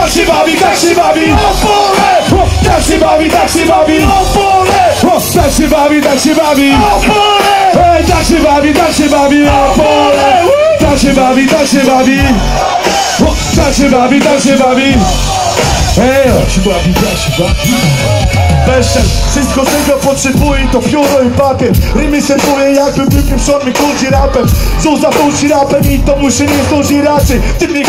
tak się bawi, tak się bawi. Opole! Tak się bawi, tak się bawi. Opole! Tak się bawi, tak się bawi. Opole! Tak się bawi, tak się bawi. Opole! Tak się bawi, tak się bawi. Tak się bawi, tak się bawi. Tak się bawi, tak się bawi. Bezczel, wszystko czego potrzebuję to pióro i papier. Rymy serwuję jakby wypieprzony kurzi rapem. Zuza pulsi rapem i to mu się nie zdąży raczej. Ty mnie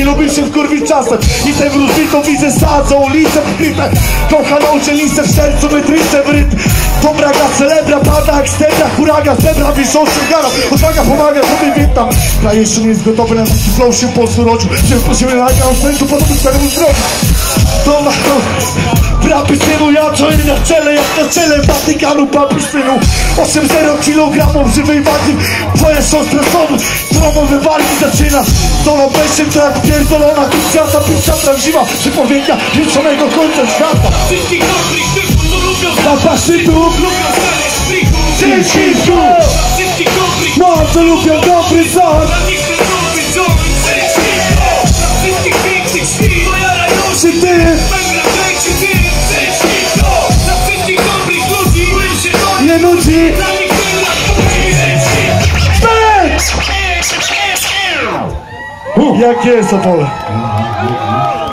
lubi się wkurwić czasem. I tę rozbitą widzę sadzą, ulicę wkryte. Kochaną uczennicę w sercu, wytrycę w rytm. To braga celebra, pada jak stebra, huraga, zebra, wiszą się gara. Odwaga pomaga, sobie witam. Kraj jeszcze nie jest gotowy na taki flow się po prostu rodził. Się wprosiły na sędziu, podobny staremu zrobić. To ma brapy synu, ja join na czele, jak na czele Watykanu, papi synu. 8-0 kg żywej wagi. Twoja siostra są, dromowe walki zaczyna. Solo bezciem to jak pierdolona kurczata, pizza prawdziwa. Przypowiednia wieczonego końca świata. Wszystkich dobrych typów, co lubią Zapaszy tu, lubią znaleźć friku. wszystkich tu, Wszystkich dobrych, no co lubią dobry sąd. dla nich ten nowy dom. Wszystkich pięknych świt, to jarają się Czy ty, Bangladejczy, ty, Cześniko. Dla wszystkich dobrych ludzi, którym się to nie nudzi? dla nich ten lat Jak jest, Opole?